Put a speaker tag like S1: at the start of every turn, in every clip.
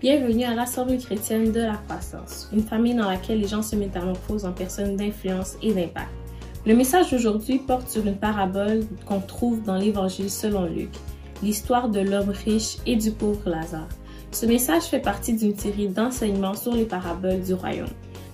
S1: Bienvenue à l'Assemblée chrétienne de la croissance, une famille dans laquelle les gens se métamorphosent en personnes d'influence et d'impact. Le message d'aujourd'hui porte sur une parabole qu'on trouve dans l'Évangile selon Luc, l'histoire de l'homme riche et du pauvre Lazare. Ce message fait partie d'une série d'enseignements sur les paraboles du royaume.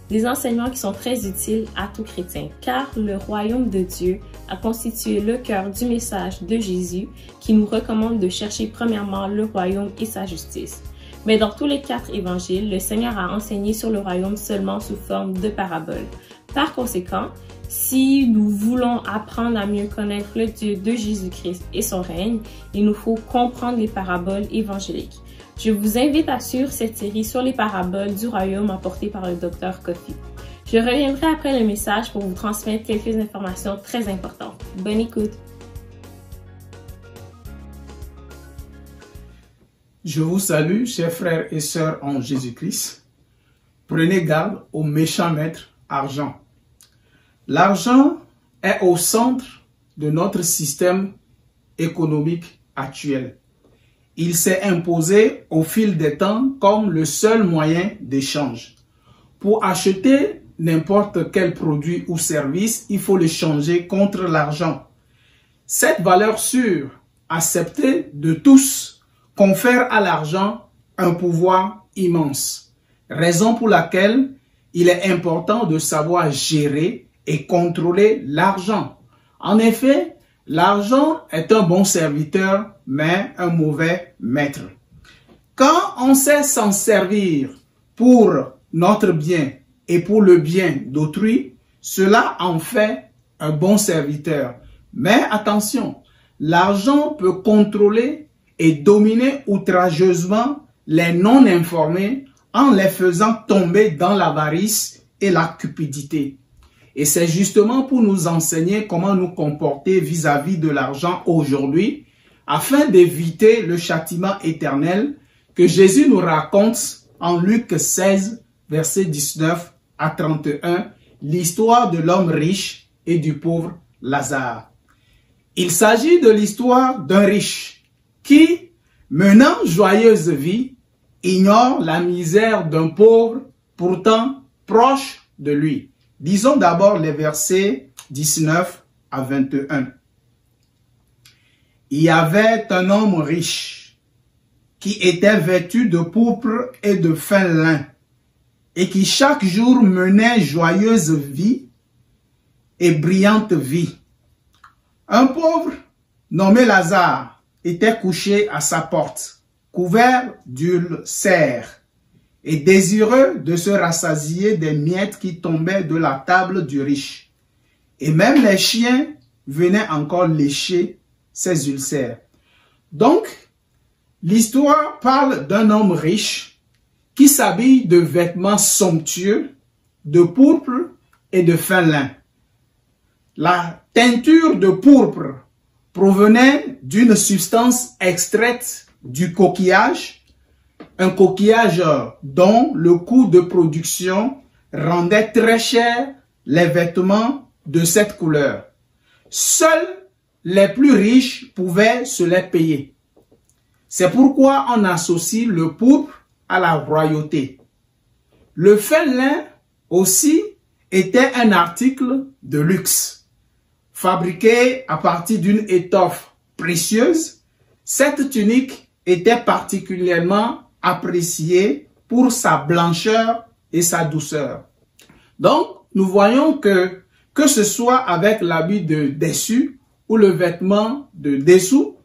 S1: Des enseignements qui sont très utiles à tout chrétien, car le royaume de Dieu a constitué le cœur du message de Jésus qui nous recommande de chercher premièrement le royaume et sa justice. Mais dans tous les 4 évangiles, le Seigneur a enseigné sur le royaume seulement sous forme de paraboles. Par conséquent, si nous voulons apprendre à mieux connaître le Dieu de Jésus-Christ et son règne, il nous faut comprendre les paraboles évangéliques. Je vous invite à suivre cette série sur les paraboles du royaume apportée par le Dr Kofi. Je reviendrai après le message pour vous transmettre quelques informations très importantes. Bonne écoute!
S2: Je vous salue, chers frères et sœurs en Jésus-Christ. Prenez garde au méchant maître argent. L'argent est au centre de notre système économique actuel. Il s'est imposé au fil des temps comme le seul moyen d'échange. Pour acheter n'importe quel produit ou service, il faut le changer contre l'argent. Cette valeur sûre, acceptée de tous, confère à l'argent un pouvoir immense. Raison pour laquelle il est important de savoir gérer et contrôler l'argent. En effet, l'argent est un bon serviteur, mais un mauvais maître. Quand on sait s'en servir pour notre bien et pour le bien d'autrui, cela en fait un bon serviteur. Mais attention, l'argent peut contrôler et dominer outrageusement les non-informés en les faisant tomber dans l'avarice et la cupidité. Et c'est justement pour nous enseigner comment nous comporter vis-à-vis de l'argent aujourd'hui, afin d'éviter le châtiment éternel que Jésus nous raconte en Luc 16, versets 19 à 31, l'histoire de l'homme riche et du pauvre Lazare. Il s'agit de l'histoire d'un riche qui, menant joyeuse vie, ignore la misère d'un pauvre pourtant proche de lui. Disons d'abord les versets 19 à 21. Il y avait un homme riche qui était vêtu de pourpre et de fin lin et qui chaque jour menait joyeuse vie et brillante vie. Un pauvre nommé Lazare était couché à sa porte, couvert d'ulcères et désireux de se rassasier des miettes qui tombaient de la table du riche. Et même les chiens venaient encore lécher ses ulcères. Donc, l'histoire parle d'un homme riche qui s'habille de vêtements somptueux, de pourpre et de fin lin. La teinture de pourpre provenait d'une substance extraite du coquillage, un coquillage dont le coût de production rendait très cher les vêtements de cette couleur. Seuls les plus riches pouvaient se les payer. C'est pourquoi on associe le pourpre à la royauté. Le fin lin aussi était un article de luxe. Fabriquée à partir d'une étoffe précieuse, cette tunique était particulièrement appréciée pour sa blancheur et sa douceur. Donc, nous voyons que ce soit avec l'habit de dessus ou le vêtement de dessous,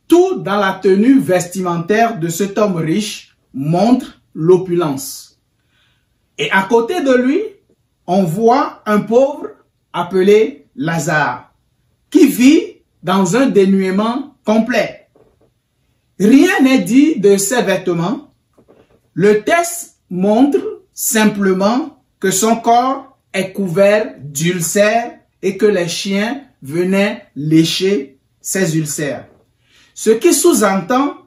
S2: tout dans la tenue vestimentaire de cet homme riche montre l'opulence. Et à côté de lui, on voit un pauvre appelé Lazare, qui vit dans un dénuement complet. Rien n'est dit de ses vêtements. Le texte montre simplement que son corps est couvert d'ulcères et que les chiens venaient lécher ses ulcères. Ce qui sous-entend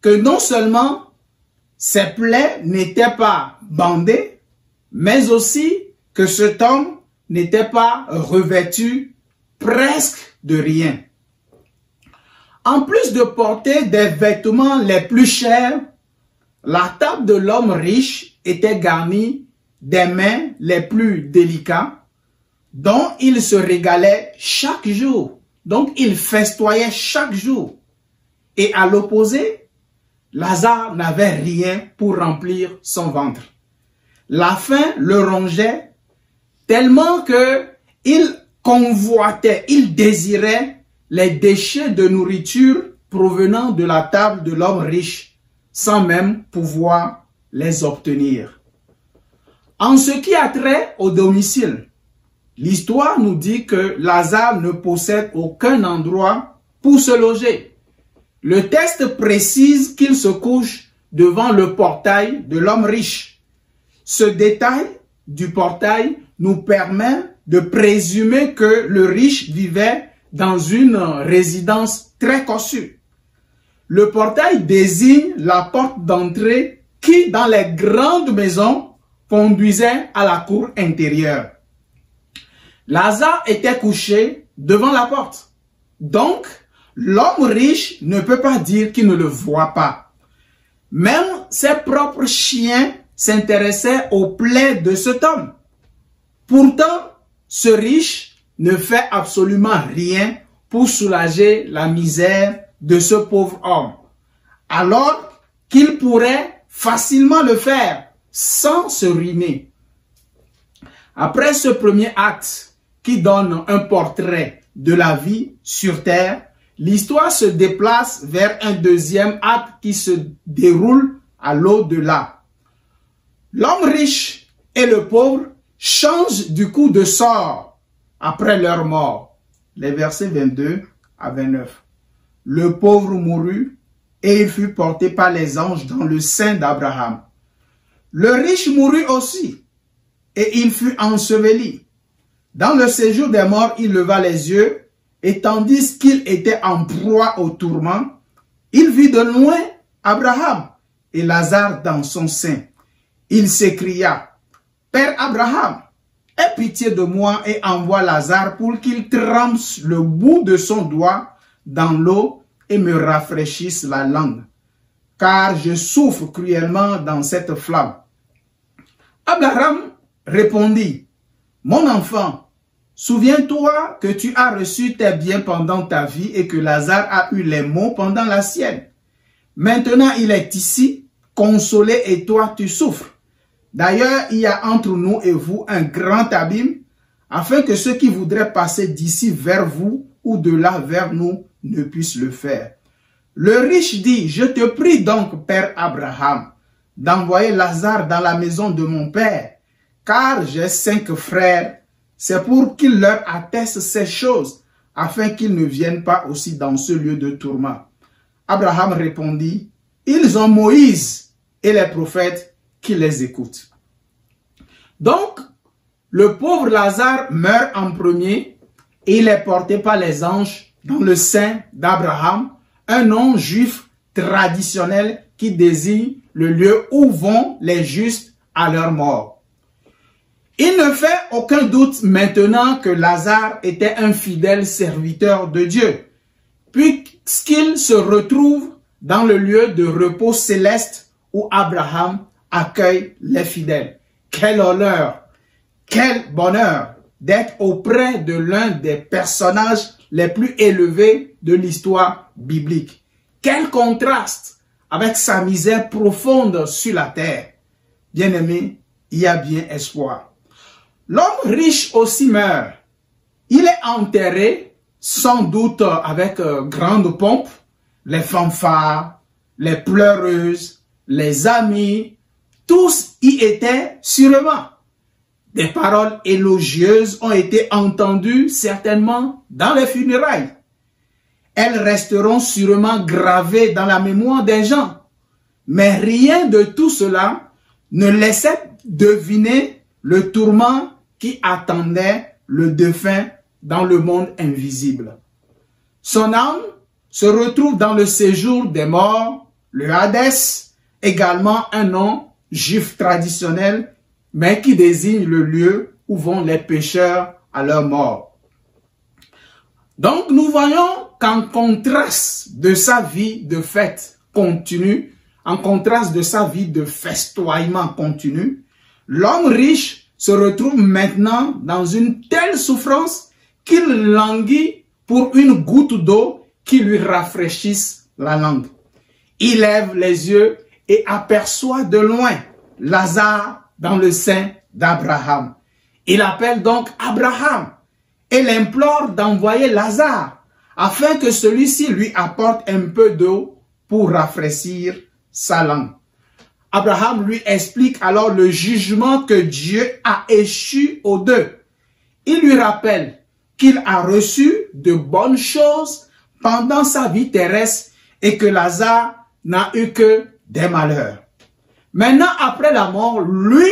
S2: que non seulement ses plaies n'étaient pas bandées, mais aussi que cet homme n'était pas revêtu presque de rien. En plus de porter des vêtements les plus chers, la table de l'homme riche était garnie des mets les plus délicats, dont il se régalait chaque jour. Donc, il festoyait chaque jour. Et à l'opposé, Lazare n'avait rien pour remplir son ventre. La faim le rongeait tellement que il convoitait, il désirait les déchets de nourriture provenant de la table de l'homme riche, sans même pouvoir les obtenir. En ce qui a trait au domicile, l'histoire nous dit que Lazare ne possède aucun endroit pour se loger. Le texte précise qu'il se couche devant le portail de l'homme riche. Ce détail du portail nous permet de présumer que le riche vivait dans une résidence très cossue. Le portail désigne la porte d'entrée qui, dans les grandes maisons, conduisait à la cour intérieure. Lazare était couché devant la porte. Donc, l'homme riche ne peut pas dire qu'il ne le voit pas. Même ses propres chiens s'intéressaient aux plaies de cet homme. Pourtant, ce riche ne fait absolument rien pour soulager la misère de ce pauvre homme, alors qu'il pourrait facilement le faire sans se ruiner. Après ce premier acte qui donne un portrait de la vie sur terre, l'histoire se déplace vers un deuxième acte qui se déroule à l'au-delà. L'homme riche et le pauvre changent du coup de sort après leur mort. Les versets 22 à 29. Le pauvre mourut et il fut porté par les anges dans le sein d'Abraham. Le riche mourut aussi et il fut enseveli. Dans le séjour des morts, il leva les yeux et tandis qu'il était en proie au tourment, il vit de loin Abraham et Lazare dans son sein. Il s'écria, « Père Abraham, aie pitié de moi et envoie Lazare pour qu'il trempe le bout de son doigt dans l'eau et me rafraîchisse la langue, car je souffre cruellement dans cette flamme. » Abraham répondit, « Mon enfant, souviens-toi que tu as reçu tes biens pendant ta vie et que Lazare a eu les maux pendant la sienne. Maintenant il est ici, consolé et toi tu souffres. D'ailleurs, il y a entre nous et vous un grand abîme, afin que ceux qui voudraient passer d'ici vers vous ou de là vers nous ne puissent le faire. » Le riche dit, « Je te prie donc, Père Abraham, d'envoyer Lazare dans la maison de mon père, car j'ai 5 frères. C'est pour qu'il leur atteste ces choses, afin qu'ils ne viennent pas aussi dans ce lieu de tourment. » Abraham répondit, « Ils ont Moïse et les prophètes qui les écoutent. » Donc, le pauvre Lazare meurt en premier et il est porté par les anges dans le sein d'Abraham, un nom juif traditionnel qui désigne le lieu où vont les justes à leur mort. Il ne fait aucun doute maintenant que Lazare était un fidèle serviteur de Dieu, puisqu'il se retrouve dans le lieu de repos céleste où Abraham accueille les fidèles. Quel honneur, quel bonheur d'être auprès de l'un des personnages les plus élevés de l'histoire biblique. Quel contraste avec sa misère profonde sur la terre. Bien-aimé, il y a bien espoir. L'homme riche aussi meurt. Il est enterré, sans doute avec grande pompe, les fanfares, les pleureuses, les amis, tous y étaient sûrement. Des paroles élogieuses ont été entendues certainement dans les funérailles. Elles resteront sûrement gravées dans la mémoire des gens. Mais rien de tout cela ne laissait deviner le tourment qui attendait le défunt dans le monde invisible. Son âme se retrouve dans le séjour des morts, le Hadès, également un nom juif traditionnel, mais qui désigne le lieu où vont les pécheurs à leur mort. Donc nous voyons qu'en contraste de sa vie de fête continue en contraste de sa vie de festoiement continu, l'homme riche se retrouve maintenant dans une telle souffrance qu'il languit pour une goutte d'eau qui lui rafraîchisse la langue. Il lève les yeux et aperçoit de loin Lazare dans le sein d'Abraham. Il appelle donc Abraham et l'implore d'envoyer Lazare afin que celui-ci lui apporte un peu d'eau pour rafraîchir sa langue. Abraham lui explique alors le jugement que Dieu a échu aux deux. Il lui rappelle qu'il a reçu de bonnes choses pendant sa vie terrestre et que Lazare n'a eu que des malheurs. Maintenant, après la mort, lui,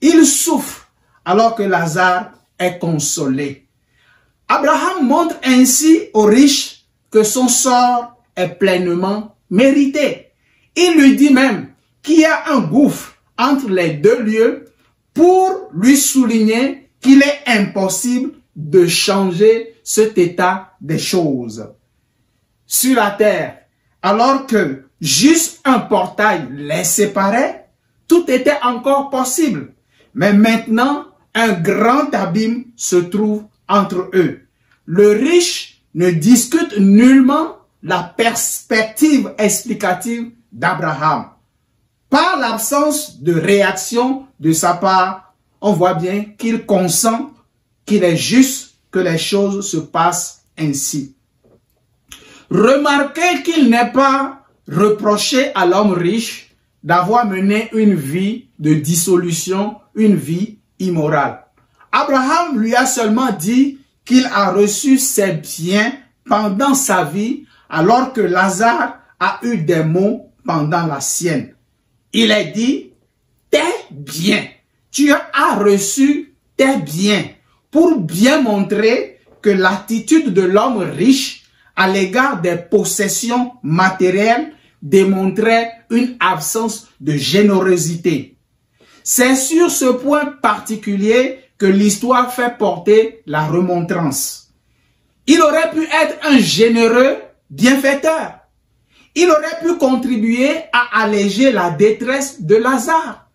S2: il souffre alors que Lazare est consolé. Abraham montre ainsi aux riches que son sort est pleinement mérité. Il lui dit même qu'il y a un gouffre entre les deux lieux pour lui souligner qu'il est impossible de changer cet état des choses. Sur la terre, alors que juste un portail les séparait, tout était encore possible. Mais maintenant, un grand abîme se trouve entre eux. Le riche ne discute nullement la perspective explicative d'Abraham. Par l'absence de réaction de sa part, on voit bien qu'il consent qu'il est juste que les choses se passent ainsi. Remarquez qu'il n'est pas reproché à l'homme riche d'avoir mené une vie de dissolution, une vie immorale. Abraham lui a seulement dit qu'il a reçu ses biens pendant sa vie, alors que Lazare a eu des maux pendant la sienne. Il est dit, tes biens, tu as reçu tes biens, pour bien montrer que l'attitude de l'homme riche à l'égard des possessions matérielles démontrait une absence de générosité. C'est sur ce point particulier que l'histoire fait porter la remontrance. Il aurait pu être un généreux bienfaiteur. Il aurait pu contribuer à alléger la détresse de Lazare.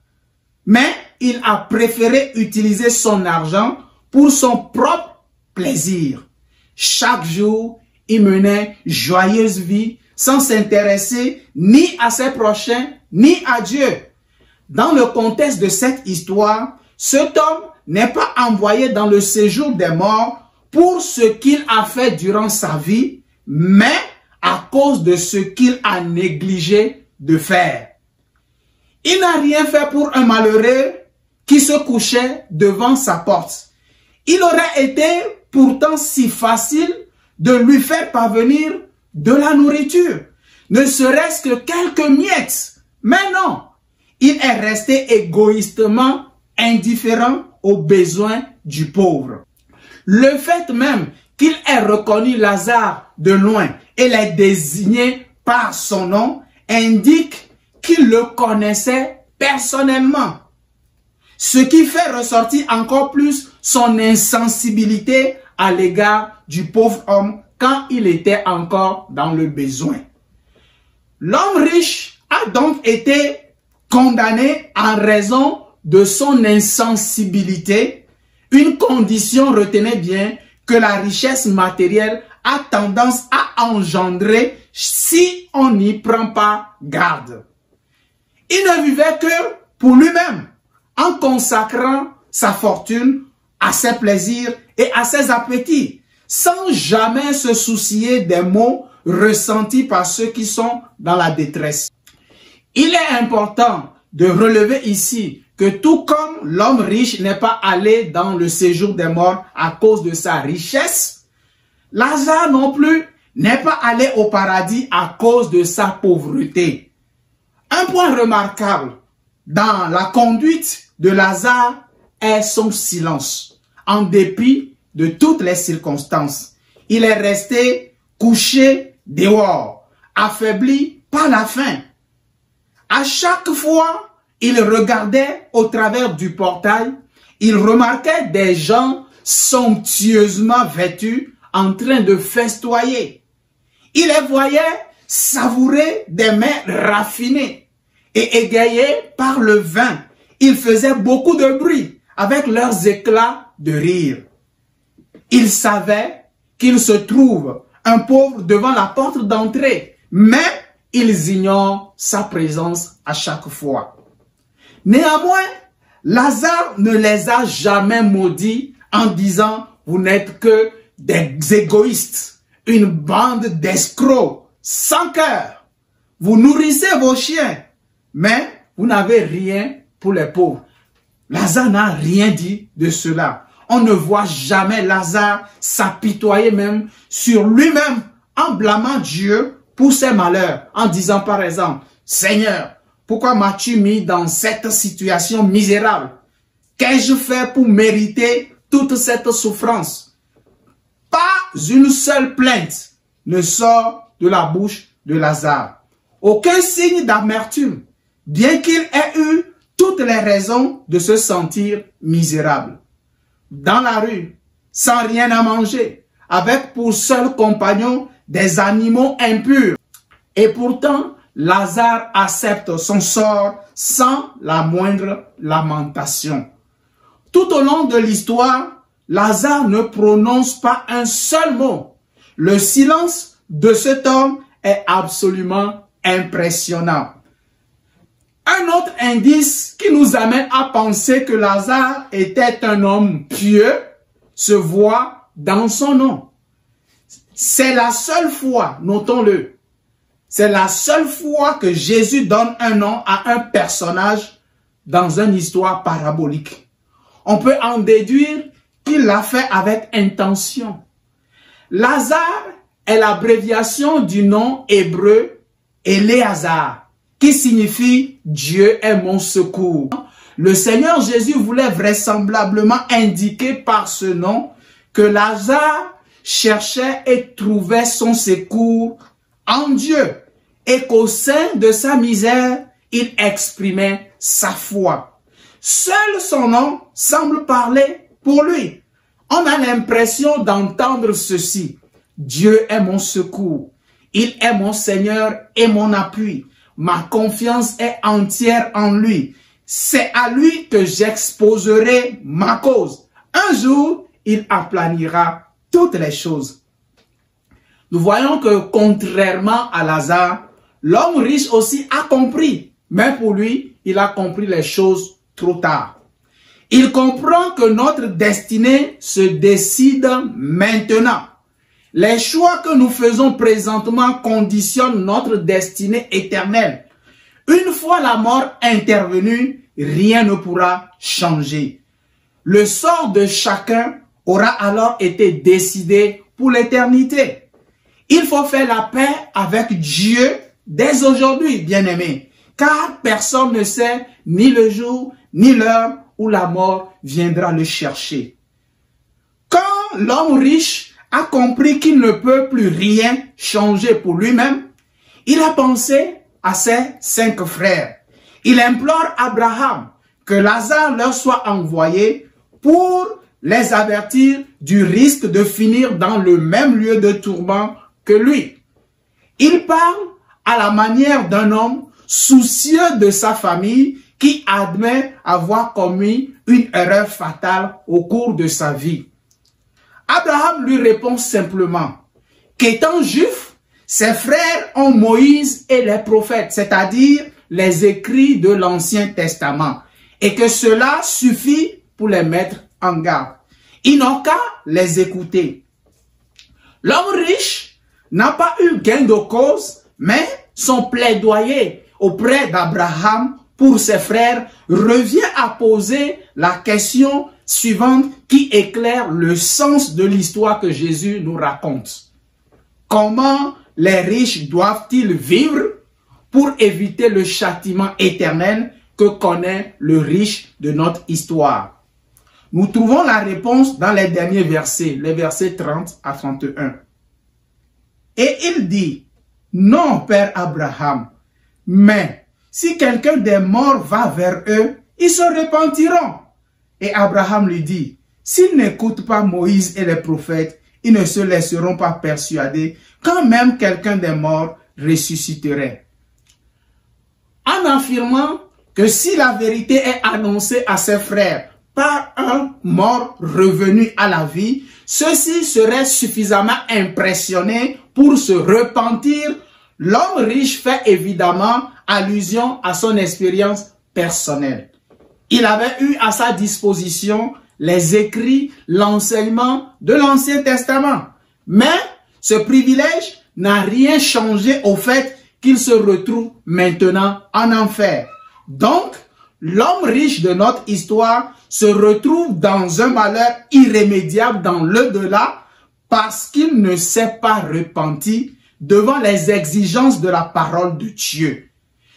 S2: Mais il a préféré utiliser son argent pour son propre plaisir. Chaque jour, il menait joyeuse vie sans s'intéresser ni à ses prochains, ni à Dieu. Dans le contexte de cette histoire, cet homme n'est pas envoyé dans le séjour des morts pour ce qu'il a fait durant sa vie, mais à cause de ce qu'il a négligé de faire. Il n'a rien fait pour un malheureux qui se couchait devant sa porte. Il aurait été pourtant si facile de lui faire parvenir de la nourriture, ne serait-ce que quelques miettes. Mais non, il est resté égoïstement indifférent aux besoins du pauvre. Le fait même qu'il ait reconnu Lazare de loin et l'ait désigné par son nom indique qu'il le connaissait personnellement. Ce qui fait ressortir encore plus son insensibilité à l'égard du pauvre homme quand il était encore dans le besoin. L'homme riche a donc été condamné en raison de son insensibilité, une condition, retenez bien, que la richesse matérielle a tendance à engendrer si on n'y prend pas garde. Il ne vivait que pour lui-même, en consacrant sa fortune à ses plaisirs et à ses appétits, sans jamais se soucier des maux ressentis par ceux qui sont dans la détresse. Il est important de relever ici que tout comme l'homme riche n'est pas allé dans le séjour des morts à cause de sa richesse, Lazare non plus n'est pas allé au paradis à cause de sa pauvreté. Un point remarquable dans la conduite de Lazare est son silence, en dépit de toutes les circonstances. Il est resté couché dehors, affaibli par la faim. À chaque fois, il regardait au travers du portail, il remarquait des gens somptueusement vêtus en train de festoyer. Il les voyait savourés des mets raffinés et égayés par le vin. Ils faisaient beaucoup de bruit avec leurs éclats de rire. Ils savaient qu'il se trouve un pauvre devant la porte d'entrée, mais ils ignorent sa présence à chaque fois. Néanmoins, Lazare ne les a jamais maudits en disant « Vous n'êtes que des égoïstes, une bande d'escrocs, sans cœur. Vous nourrissez vos chiens, mais vous n'avez rien pour les pauvres. » Lazare n'a rien dit de cela. On ne voit jamais Lazare s'apitoyer même sur lui-même en blâmant Dieu pour ses malheurs, en disant par exemple, « Seigneur, pourquoi m'as-tu mis dans cette situation misérable? Qu'ai-je fait pour mériter toute cette souffrance? » Pas une seule plainte ne sort de la bouche de Lazare. Aucun signe d'amertume, bien qu'il ait eu toutes les raisons de se sentir misérable. Dans la rue, sans rien à manger, avec pour seul compagnon des animaux impurs. Et pourtant, Lazare accepte son sort sans la moindre lamentation. Tout au long de l'histoire, Lazare ne prononce pas un seul mot. Le silence de cet homme est absolument impressionnant. Un autre indice qui nous amène à penser que Lazare était un homme pieux se voit dans son nom. C'est la seule fois, notons-le, c'est la seule fois que Jésus donne un nom à un personnage dans une histoire parabolique. On peut en déduire qu'il l'a fait avec intention. Lazare est l'abréviation du nom hébreu Éléazar, qui signifie « Dieu est mon secours ». Le Seigneur Jésus voulait vraisemblablement indiquer par ce nom que Lazare cherchait et trouvait son secours en Dieu et qu'au sein de sa misère, il exprimait sa foi. Seul son nom semble parler pour lui. On a l'impression d'entendre ceci. Dieu est mon secours. Il est mon Seigneur et mon appui. Ma confiance est entière en lui. C'est à lui que j'exposerai ma cause. Un jour, il aplanira toutes les choses. Nous voyons que contrairement à Lazare, l'homme riche aussi a compris. Mais pour lui, il a compris les choses trop tard. Il comprend que notre destinée se décide maintenant. Les choix que nous faisons présentement conditionnent notre destinée éternelle. Une fois la mort intervenue, rien ne pourra changer. Le sort de chacun aura alors été décidé pour l'éternité. Il faut faire la paix avec Dieu dès aujourd'hui, bien-aimés, car personne ne sait ni le jour ni l'heure où la mort viendra le chercher. Quand l'homme riche a compris qu'il ne peut plus rien changer pour lui-même, il a pensé à ses 5 frères. Il implore Abraham que Lazare leur soit envoyé pour les avertir du risque de finir dans le même lieu de tourment que lui. Il parle à la manière d'un homme soucieux de sa famille qui admet avoir commis une erreur fatale au cours de sa vie. Abraham lui répond simplement qu'étant juif, ses frères ont Moïse et les prophètes, c'est-à-dire les écrits de l'Ancien Testament, et que cela suffit pour les mettre en garde. Ils n'ont qu'à les écouter. L'homme riche n'a pas eu gain de cause, mais son plaidoyer auprès d'Abraham pour ses frères revient à poser la question suivante qui éclaire le sens de l'histoire que Jésus nous raconte. Comment les riches doivent-ils vivre pour éviter le châtiment éternel que connaît le riche de notre histoire? Nous trouvons la réponse dans les derniers versets, les versets 30 à 31. Et il dit, « Non, Père Abraham, mais si quelqu'un des morts va vers eux, ils se repentiront. » Et Abraham lui dit, « S'ils n'écoutent pas Moïse et les prophètes, ils ne se laisseront pas persuader quand même quelqu'un des morts ressusciterait. En affirmant que si la vérité est annoncée à ses frères par un mort revenu à la vie, ceux-ci seraient suffisamment impressionnés pour se repentir. L'homme riche fait évidemment allusion à son expérience personnelle. Il avait eu à sa disposition les écrits, l'enseignement de l'Ancien Testament. Mais ce privilège n'a rien changé au fait qu'il se retrouve maintenant en enfer. Donc, l'homme riche de notre histoire se retrouve dans un malheur irrémédiable dans l'au-delà parce qu'il ne s'est pas repenti devant les exigences de la parole de Dieu.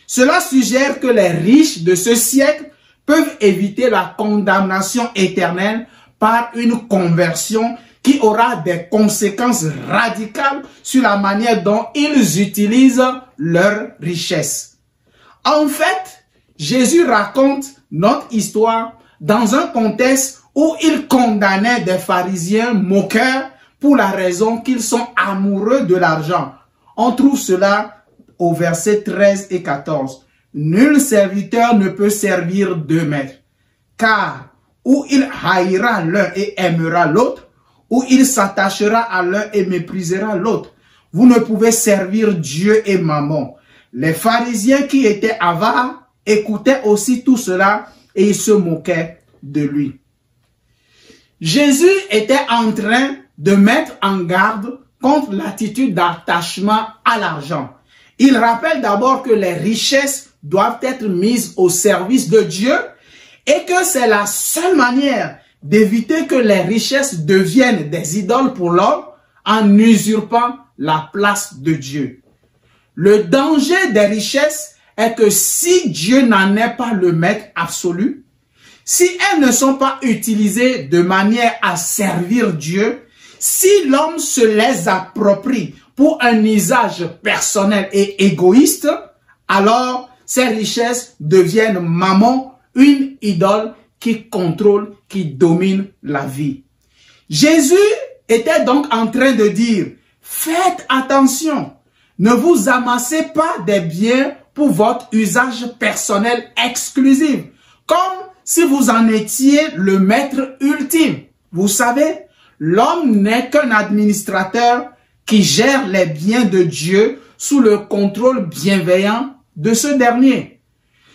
S2: Cela suggère que les riches de ce siècle peuvent éviter la condamnation éternelle par une conversion qui aura des conséquences radicales sur la manière dont ils utilisent leur richesse. En fait, Jésus raconte notre histoire dans un contexte où il condamnait des pharisiens moqueurs pour la raison qu'ils sont amoureux de l'argent. On trouve cela au verset 13 et 14. Nul serviteur ne peut servir deux maîtres, car ou il haïra l'un et aimera l'autre, ou il s'attachera à l'un et méprisera l'autre. Vous ne pouvez servir Dieu et Mammon. Les pharisiens qui étaient avares écoutaient aussi tout cela et ils se moquaient de lui. Jésus était en train de mettre en garde contre l'attitude d'attachement à l'argent. Il rappelle d'abord que les richesses doivent être mises au service de Dieu et que c'est la seule manière d'éviter que les richesses deviennent des idoles pour l'homme en usurpant la place de Dieu. Le danger des richesses est que si Dieu n'en est pas le maître absolu, si elles ne sont pas utilisées de manière à servir Dieu, si l'homme se les approprie pour un usage personnel et égoïste, alors ces richesses deviennent mammon, une idole qui contrôle, qui domine la vie. Jésus était donc en train de dire, faites attention, ne vous amassez pas des biens pour votre usage personnel exclusif, comme si vous en étiez le maître ultime. Vous savez, l'homme n'est qu'un administrateur qui gère les biens de Dieu sous le contrôle bienveillant de ce dernier.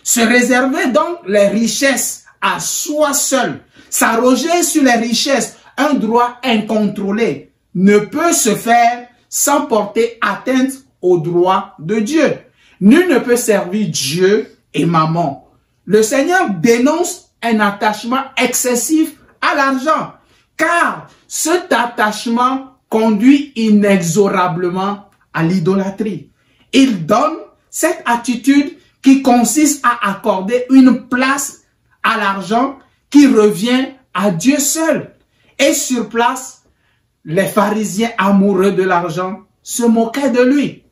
S2: Se réserver donc les richesses à soi seul, s'arroger sur les richesses un droit incontrôlé, ne peut se faire sans porter atteinte au droit de Dieu. Nul ne peut servir Dieu et Mammon. Le Seigneur dénonce un attachement excessif à l'argent, car cet attachement conduit inexorablement à l'idolâtrie. Il donne cette attitude qui consiste à accorder une place à l'argent qui revient à Dieu seul. Et sur place, les pharisiens amoureux de l'argent se moquaient de lui.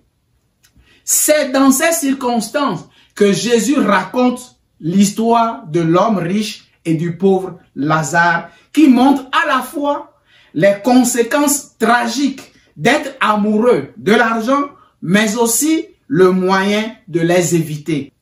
S2: C'est dans ces circonstances que Jésus raconte l'histoire de l'homme riche et du pauvre Lazare, qui montre à la fois les conséquences tragiques d'être amoureux de l'argent, mais aussi le moyen de les éviter.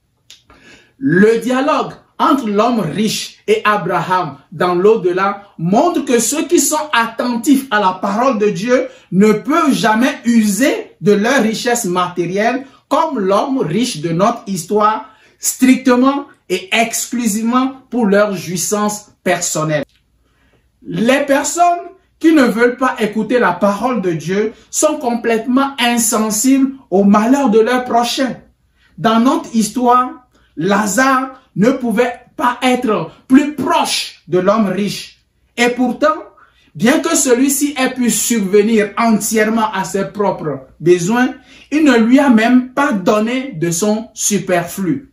S2: Le dialogue entre l'homme riche et Abraham dans l'au-delà montre que ceux qui sont attentifs à la parole de Dieu ne peuvent jamais user de leur richesse matérielle comme l'homme riche de notre histoire, strictement et exclusivement pour leur jouissance personnelle. Les personnes qui ne veulent pas écouter la parole de Dieu sont complètement insensibles au malheur de leur prochain. Dans notre histoire, Lazare ne pouvait pas être plus proche de l'homme riche. Et pourtant, bien que celui-ci ait pu subvenir entièrement à ses propres besoins, il ne lui a même pas donné de son superflu.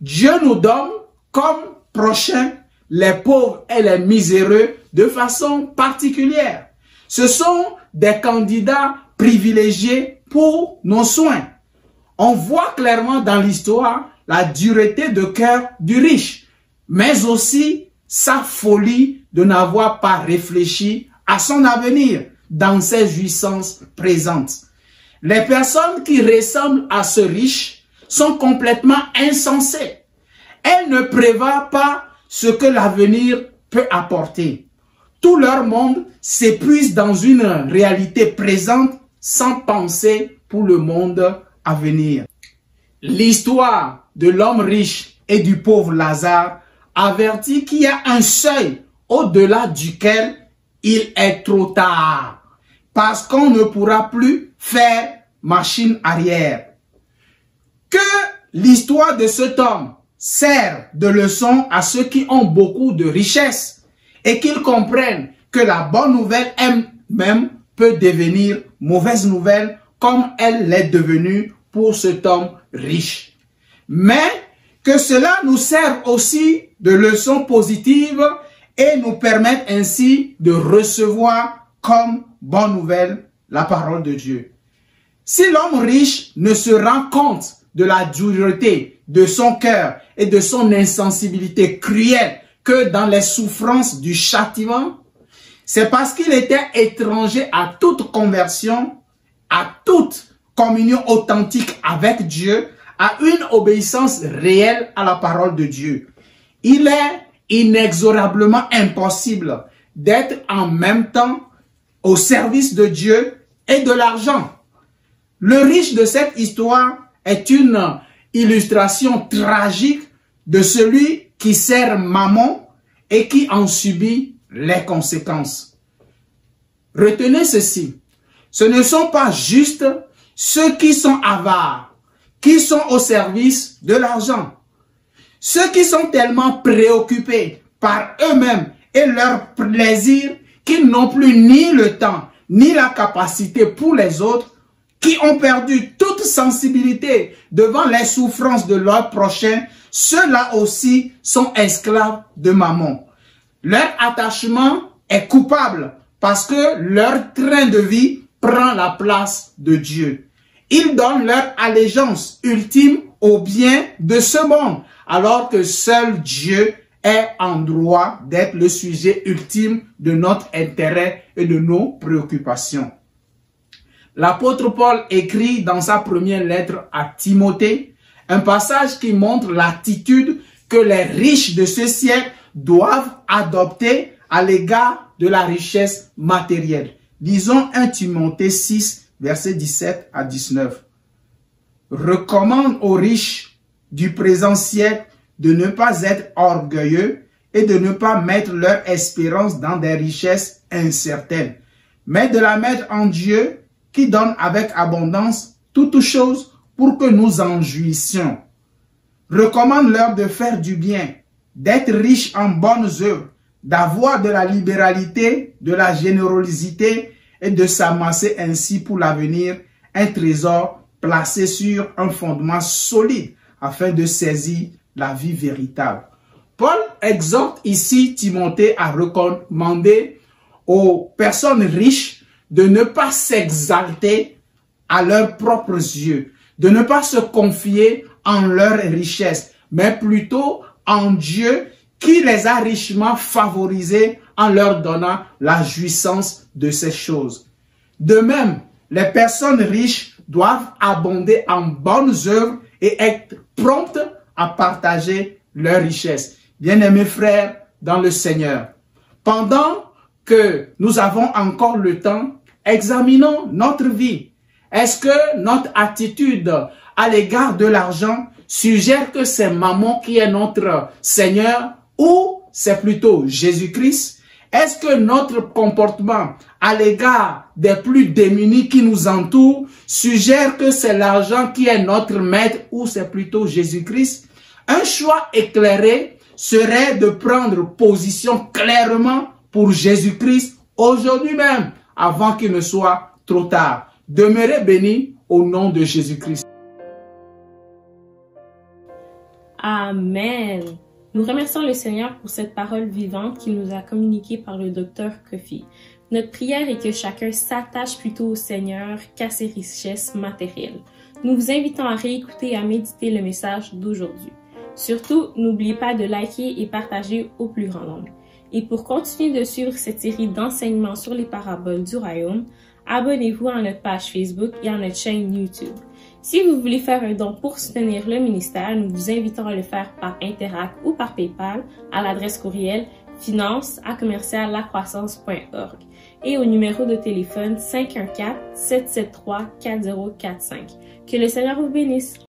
S2: Dieu nous donne comme prochains les pauvres et les miséreux de façon particulière. Ce sont des candidats privilégiés pour nos soins. On voit clairement dans l'histoire la dureté de cœur du riche, mais aussi sa folie de n'avoir pas réfléchi à son avenir dans ses jouissances présentes. Les personnes qui ressemblent à ce riche sont complètement insensées. Elles ne prévoient pas ce que l'avenir peut apporter. Tout leur monde s'épuise dans une réalité présente sans penser pour le monde à venir. L'histoire de l'homme riche et du pauvre Lazare avertit qu'il y a un seuil au-delà duquel il est trop tard, parce qu'on ne pourra plus faire machine arrière. Que l'histoire de cet homme sert de leçon à ceux qui ont beaucoup de richesses et qu'ils comprennent que la bonne nouvelle elle-même peut devenir mauvaise nouvelle comme elle l'est devenue pour cet homme riche. Mais que cela nous serve aussi de leçon positive et nous permette ainsi de recevoir comme bonne nouvelle la parole de Dieu. Si l'homme riche ne se rend compte de la dureté de son cœur et de son insensibilité cruelle que dans les souffrances du châtiment, c'est parce qu'il était étranger à toute conversion, à toute communion authentique avec Dieu, à une obéissance réelle à la parole de Dieu. Il est inexorablement impossible d'être en même temps au service de Dieu et de l'argent. Le riche de cette histoire est une illustration tragique de celui qui sert Mammon et qui en subit les conséquences. Retenez ceci, ce ne sont pas juste ceux qui sont avares, qui sont au service de l'argent. Ceux qui sont tellement préoccupés par eux-mêmes et leur plaisir qu'ils n'ont plus ni le temps ni la capacité pour les autres, qui ont perdu toute sensibilité devant les souffrances de leur prochain, ceux-là aussi sont esclaves de Mammon. Leur attachement est coupable parce que leur train de vie prend la place de Dieu. Ils donnent leur allégeance ultime au bien de ce monde, alors que seul Dieu est en droit d'être le sujet ultime de notre intérêt et de nos préoccupations. L'apôtre Paul écrit dans sa première lettre à Timothée un passage qui montre l'attitude que les riches de ce siècle doivent adopter à l'égard de la richesse matérielle. Disons 1 Timothée 6, versets 17 à 19. Recommande aux riches du présent siècle de ne pas être orgueilleux et de ne pas mettre leur espérance dans des richesses incertaines, mais de la mettre en Dieu qui donne avec abondance toutes choses pour que nous en jouissions. Recommande-leur de faire du bien, d'être riches en bonnes œuvres, d'avoir de la libéralité, de la générosité et de s'amasser ainsi pour l'avenir un trésor placé sur un fondement solide afin de saisir la vie véritable. Paul exhorte ici Timothée à recommander aux personnes riches de ne pas s'exalter à leurs propres yeux, de ne pas se confier en leurs richesses, mais plutôt en Dieu qui les a richement favorisés en leur donnant la jouissance de ces choses. De même, les personnes riches doivent abonder en bonnes œuvres et être promptes à partager leurs richesses. Bien-aimés frères dans le Seigneur, pendant que nous avons encore le temps, examinons notre vie. Est-ce que notre attitude à l'égard de l'argent suggère que c'est Mammon qui est notre Seigneur ou c'est plutôt Jésus-Christ? Est-ce que notre comportement à l'égard des plus démunis qui nous entourent suggère que c'est l'argent qui est notre maître ou c'est plutôt Jésus-Christ? Un choix éclairé serait de prendre position clairement pour Jésus-Christ aujourd'hui même, avant qu'il ne soit trop tard. Demeurez bénis au nom de Jésus-Christ.
S1: Amen. Nous remercions le Seigneur pour cette parole vivante qu'il nous a communiquée par le docteur Kofi. Notre prière est que chacun s'attache plutôt au Seigneur qu'à ses richesses matérielles. Nous vous invitons à réécouter et à méditer le message d'aujourd'hui. Surtout, n'oubliez pas de liker et partager au plus grand nombre. Et pour continuer de suivre cette série d'enseignements sur les paraboles du royaume, Abonnez-vous à notre page Facebook et à notre chaîne YouTube. Si vous voulez faire un don pour soutenir le ministère, nous vous invitons à le faire par Interac ou par PayPal à l'adresse courriel finance@commerciallacroissance.org et au numéro de téléphone 514-773-4045. Que le Seigneur vous bénisse.